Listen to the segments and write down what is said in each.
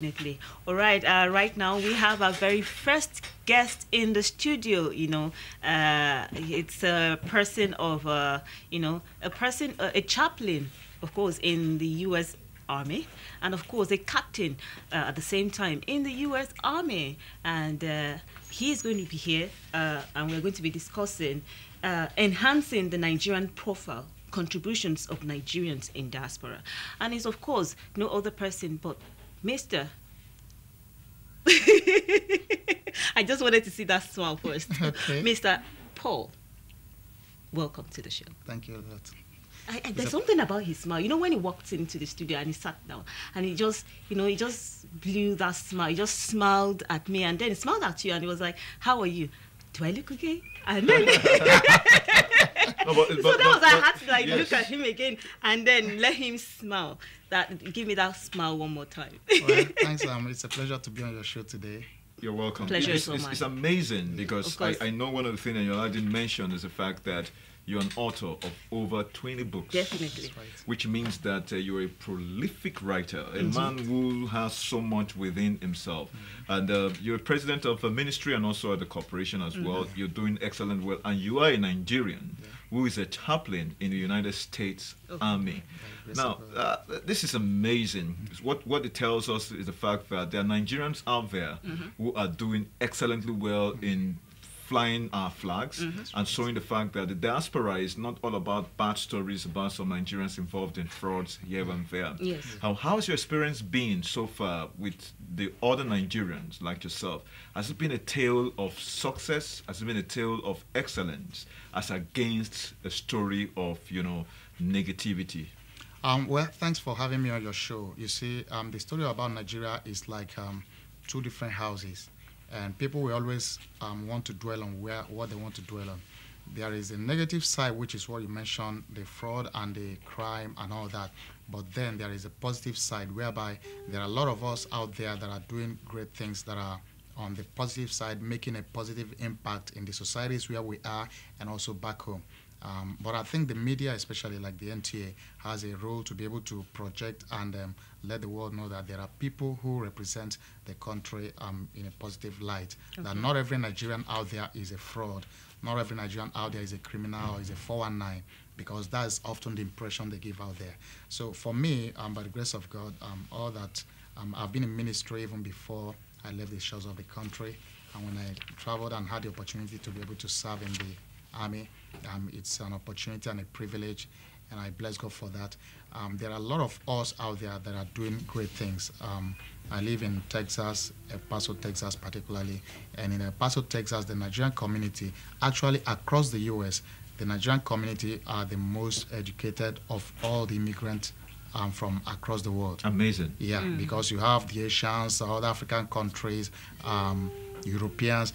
Definitely. All right. Right now we have our very first guest in the studio. It's a person of, a chaplain, of course, in the U.S. Army, and of course a captain at the same time in the U.S. Army. And he is going to be here, and we're going to be discussing enhancing the Nigerian profile contributions of Nigerians in diaspora. And it's, of course, no other person but Mr. I just wanted to see that smile first. Okay. Mr. Paul, welcome to the show. Thank you. There's something about his smile. You know, when he walked into the studio and he sat down and he just blew that smile. He just smiled at me and then he smiled at you and he was like, "How are you? Do I look okay?" And then I had to yes. look at him again and then let him smile. Give me that smile one more time. Well, thanks, it's a pleasure to be on your show today. You're welcome. Pleasure it's, so it's, much. it's amazing because Of I know one of the things that you didn't mention is the fact that you're an author of over 20 books. Definitely. That's right. Which means that you're a prolific writer, a man who has so much within himself. And you're president of a ministry and also at the corporation as well. You're doing excellent work. And you are a Nigerian who is a chaplain in the United States Army. Now, this is amazing. What it tells us is the fact that there are Nigerians out there who are doing excellently well in flying our flags and showing the fact that the diaspora is not all about bad stories about some Nigerians involved in frauds here and there. Yes. How's your experience been so far with the other Nigerians like yourself? Has it been a tale of success? Has it been a tale of excellence as against a story of, negativity? Well, thanks for having me on your show. You see, the story about Nigeria is like two different houses. And people will always want to dwell on what they want to dwell on. There is a negative side, which is what you mentioned, the fraud and the crime and all that. But then there is a positive side whereby there are a lot of us out there that are doing great things that are on the positive side, making a positive impact in the societies where we are and also back home. But I think the media, especially like the NTA, has a role to be able to project and let the world know that there are people who represent the country in a positive light. Okay. That not every Nigerian out there is a fraud. Not every Nigerian out there is a criminal or is a 419, because that is often the impression they give out there. So for me, by the grace of God, all that I've been in ministry even before I left the shores of the country. And when I traveled and had the opportunity to be able to serve in the Army, it's an opportunity and a privilege, and I bless God for that. There are a lot of us out there that are doing great things. I live in Texas, El Paso, Texas particularly, and in El Paso, Texas, the Nigerian community, actually across the U.S., the Nigerian community are the most educated of all the immigrants from across the world. Amazing. Yeah, because you have the Asians, other African countries, Europeans.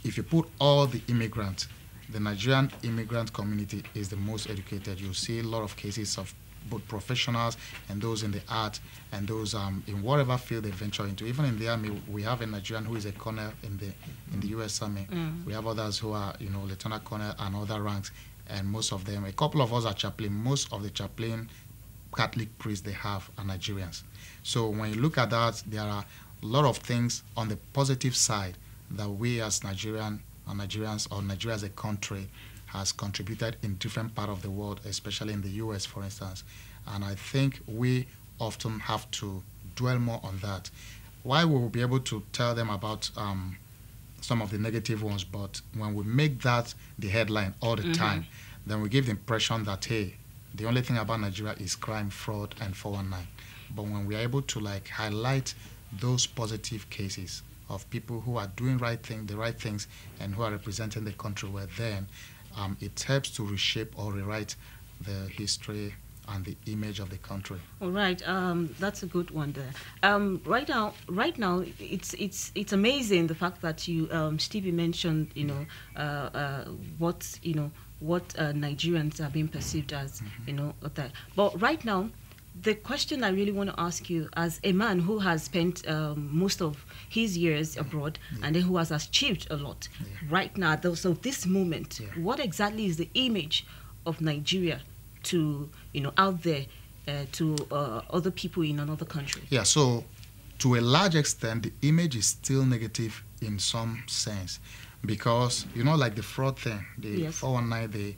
If you put all the immigrants, the Nigerian immigrant community is the most educated. You'll see a lot of cases of both professionals and those in the art and those in whatever field they venture into. Even in the Army, we have a Nigerian who is a colonel in the U.S. Army. We have others who are, lieutenant colonel and other ranks, and most of them, a couple of us are chaplain. Most of the chaplain Catholic priests they have are Nigerians. So when you look at that, there are a lot of things on the positive side that we as Nigerians or Nigeria as a country has contributed in different parts of the world, especially in the U.S., for instance. And I think we often have to dwell more on that. Why we will be able to tell them about some of the negative ones, but when we make that the headline all the time, then we give the impression that, hey, the only thing about Nigeria is crime, fraud, and 419. But when we are able to highlight those positive cases of people who are doing the right things, and who are representing the country, where then it helps to reshape or rewrite the history and the image of the country. All right, that's a good one there. Right now, it's amazing the fact that you, Stevie mentioned, what Nigerians are being perceived as, that. But right now, the question I really want to ask you, as a man who has spent most of his years abroad and then who has achieved a lot, right now, so this moment, what exactly is the image of Nigeria to, out there, to other people in another country? Yeah, so to a large extent, the image is still negative in some sense, because like the fraud thing, the 419,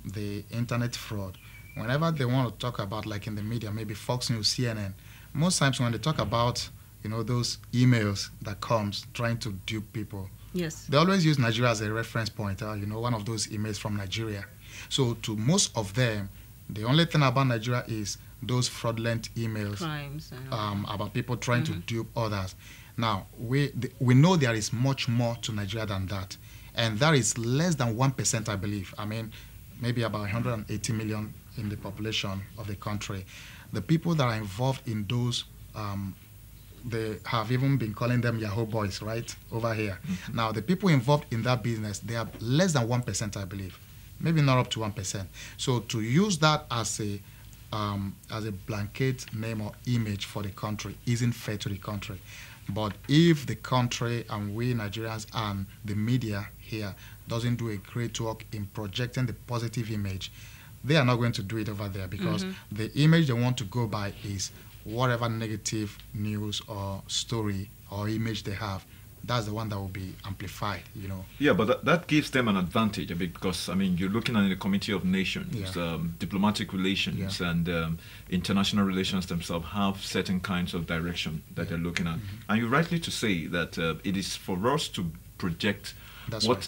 the internet fraud. Whenever they want to talk about, like in the media, maybe Fox News, CNN, most times when they talk about those emails that comes trying to dupe people, they always use Nigeria as a reference point. One of those emails from Nigeria. So to most of them, the only thing about Nigeria is those fraudulent emails, crimes, about people trying to dupe others. Now, we know there is much more to Nigeria than that. And that is less than 1%, I believe. I mean, maybe about 180 million in the population of the country. The people that are involved in those, they have even been calling them Yahoo boys, right, over here. Now, the people involved in that business, they are less than 1%, I believe. Maybe not up to 1%. So to use that as a blanket name or image for the country isn't fair to the country. But if the country and we Nigerians and the media here doesn't do a great work in projecting the positive image, they are not going to do it over there, because the image they want to go by is whatever negative news or story or image they have. That's the one that will be amplified, Yeah, but that gives them an advantage a bit, because, I mean, you're looking at the Committee of Nations, diplomatic relations and international relations themselves have certain kinds of direction that they're looking at. And you're rightly to say that it is for us to project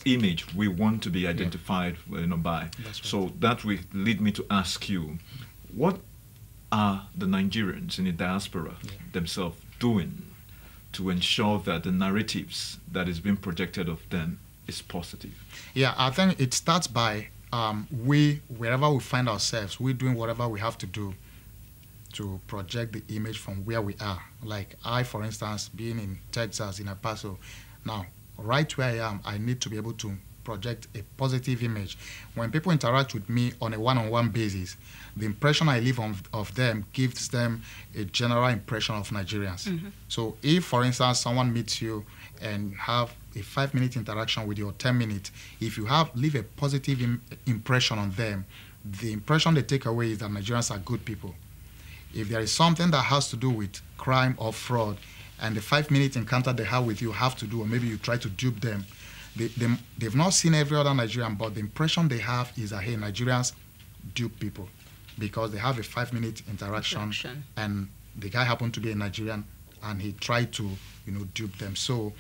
image we want to be identified by. So that will lead me to ask you, what are the Nigerians in the diaspora themselves doing to ensure that the narratives that is being projected of them is positive? Yeah, I think it starts by wherever we find ourselves, we're doing whatever we have to do to project the image from where we are. Like I, for instance, being in Texas, in El Paso, now, right where I am, I need to be able to project a positive image. When people interact with me on a one-on-one basis, the impression I leave of them gives them a general impression of Nigerians. So if, for instance, someone meets you and have a 5-minute interaction with you or 10 minutes, if you leave a positive impression on them, the impression they take away is that Nigerians are good people. If there is something that has to do with crime or fraud, and the 5-minute encounter they have with you have to do, or maybe you try to dupe them, they've not seen every other Nigerian, but the impression they have is that, hey, Nigerians dupe people, because they have a 5-minute interaction and the guy happened to be a Nigerian and he tried to, dupe them. So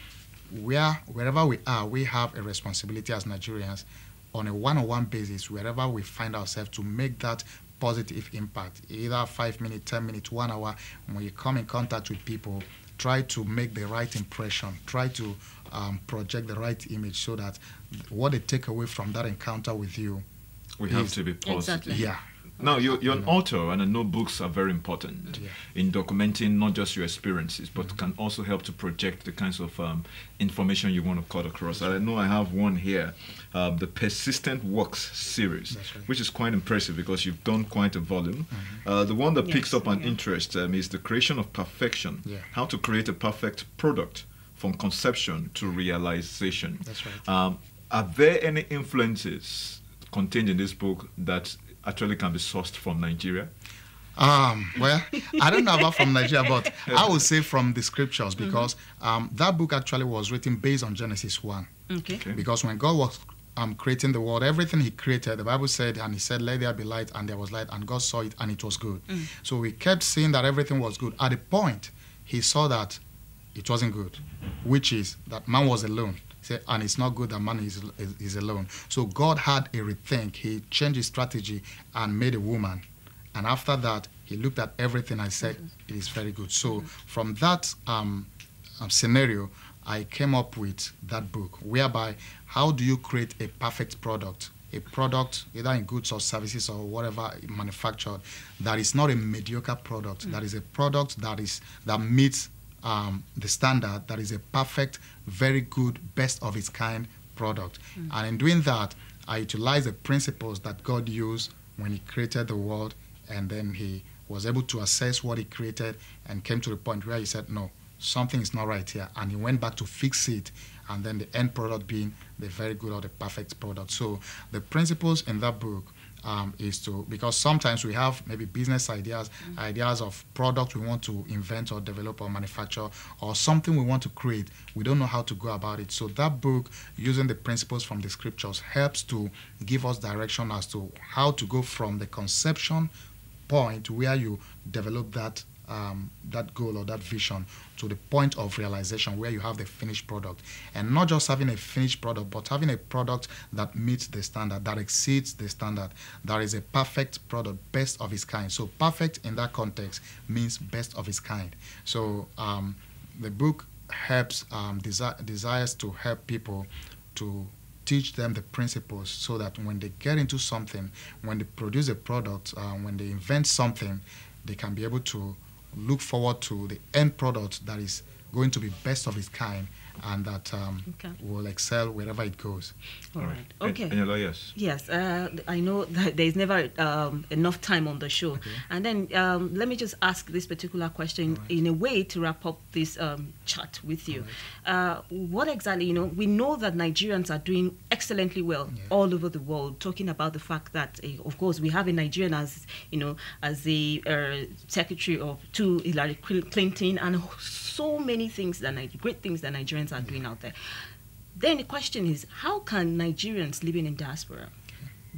wherever we are, we have a responsibility as Nigerians on a one-on-one basis, wherever we find ourselves, to make that positive impact, either 5 minutes, 10 minutes, 1 hour. When you come in contact with people, try to make the right impression, try to project the right image, so that what they take away from that encounter with you have to be positive. Exactly. Yeah. Now, you're an author, and I know books are very important in documenting not just your experiences, but can also help to project the kinds of information you want to cut across. I know I have one here, the Persistent Works series, which is quite impressive because you've done quite a volume. The one that picks up an interest is The Creation of Perfection, how to create a perfect product from conception to realization. That's right. Are there any influences contained in this book that actually can be sourced from Nigeria? Well, I don't know about from Nigeria, but I would say from the scriptures, because that book actually was written based on Genesis 1. Okay. Because when God was creating the world, everything he created, the Bible said, and he said, let there be light, and there was light, and God saw it, and it was good. So we kept seeing that everything was good. At a point, he saw that it wasn't good, which is that man was alone. And it's not good that man is alone. So God had a rethink. He changed his strategy and made a woman. And after that, he looked at everything and said, it is very good. So from that scenario, I came up with that book, whereby how do you create a perfect product? A product, either in goods or services or whatever manufactured, that is not a mediocre product. That is a product that meets the standard, that is a perfect, very good, best of its kind product. And in doing that, I utilize the principles that God used when he created the world, and then he was able to assess what he created and came to the point where he said, no, something is not right here. And he went back to fix it, and then the end product being the very good or the perfect product. So the principles in that book is to, because sometimes we have maybe business ideas, ideas of product we want to invent or develop or manufacture, or something we want to create. We don't know how to go about it. So that book, using the principles from the scriptures, helps to give us direction as to how to go from the conception point where you develop that goal or that vision to the point of realization where you have the finished product. And not just having a finished product, but having a product that meets the standard, that exceeds the standard, that is a perfect product, best of its kind. So perfect in that context means best of its kind. So the book helps, desires to help people to teach them the principles so that when they get into something, when they produce a product, when they invent something, they can be able to look forward to the end product that is going to be best of its kind and that will excel wherever it goes. All right. Okay. Yes. Yes. I know that there is never enough time on the show. Okay. And then let me just ask this particular question in a way to wrap up this chat with you. What exactly, we know that Nigerians are doing excellently well all over the world, talking about the fact that, of course, we have a Nigerian as the secretary to Hillary Clinton, and so many things great things that Nigerians are doing out there. Then the question is, how can Nigerians living in diaspora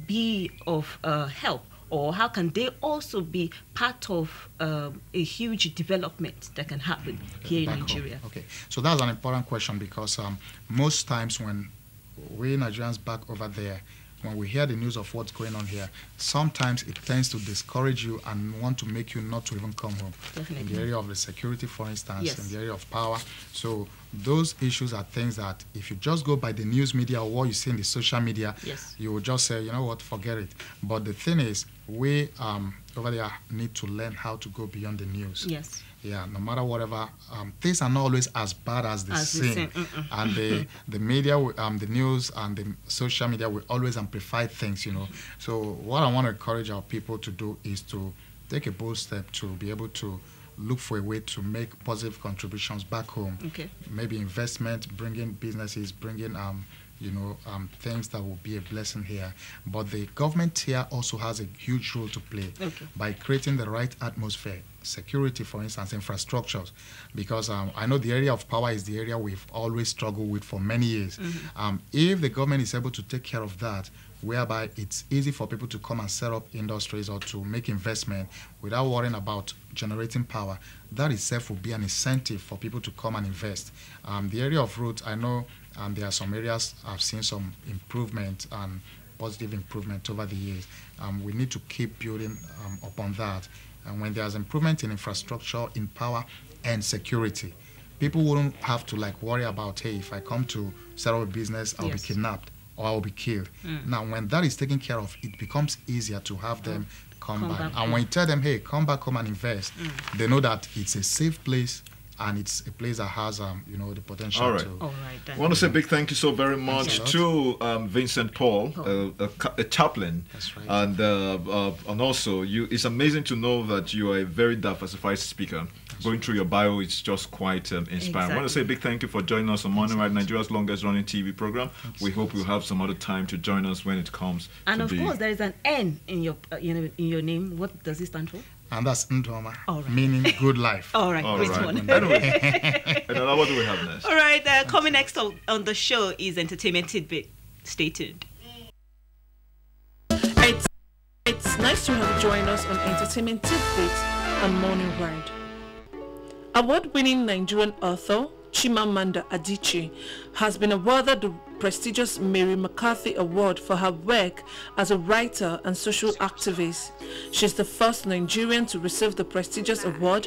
be of help, or how can they also be part of a huge development that can happen here in Nigeria? Home. Okay, so that's an important question because most times when we Nigerians back over there, when we hear the news of what's going on here, sometimes it tends to discourage you and want to make you not to even come home. Definitely. In the area of the security, for instance, in the area of power. So those issues are things that if you just go by the news media or what you see in the social media, you will just say, you know what, forget it. But the thing is, we over there need to learn how to go beyond the news. Yes. Yeah, no matter whatever, things are not always as bad as they seem. And the media, the news and the social media will always amplify things, So what I want to encourage our people to do is to take a bold step to be able to look for a way to make positive contributions back home. Okay. Maybe investment, bringing businesses, bringing things that will be a blessing here. But the government here also has a huge role to play by creating the right atmosphere. Security, for instance, infrastructures, because I know the area of power is the area we've always struggled with for many years. If the government is able to take care of that, whereby it's easy for people to come and set up industries or to make investment without worrying about generating power, that itself will be an incentive for people to come and invest. The area of roads, I know there are some areas I've seen some improvement and positive improvement over the years. We need to keep building upon that. And when there's improvement in infrastructure, in power, and security, people wouldn't have to worry about, hey, if I come to set up a business, I'll be kidnapped or I'll be killed. Now, when that is taken care of, it becomes easier to have them come back. And when you tell them, hey, come back home and invest, they know that it's a safe place and it's a place that has, the potential All right. to... All right. I want to say a big thank you so very much to Vincent Paul, a chaplain. That's right. And also, it's amazing to know that you are a very diversified speaker. Going through your bio, it's just quite inspiring. I want to say a big thank you for joining us on Morning Ride, Nigeria's longest running TV program. We hope you'll have some other time to join us when it comes. And of course, there is an N in your in your name. What does it stand for? And that's Ndoma, meaning good life. All right, great one. Anyway, what do we have next? All right, coming next on the show is Entertainment Tidbit. Stay tuned. It's nice to have you join us on Entertainment Tidbit and Morning Ride. Award-winning Nigerian author Chimamanda Adichie has been awarded the prestigious Mary McCarthy Award for her work as a writer and social activist. She's the first Nigerian to receive the prestigious award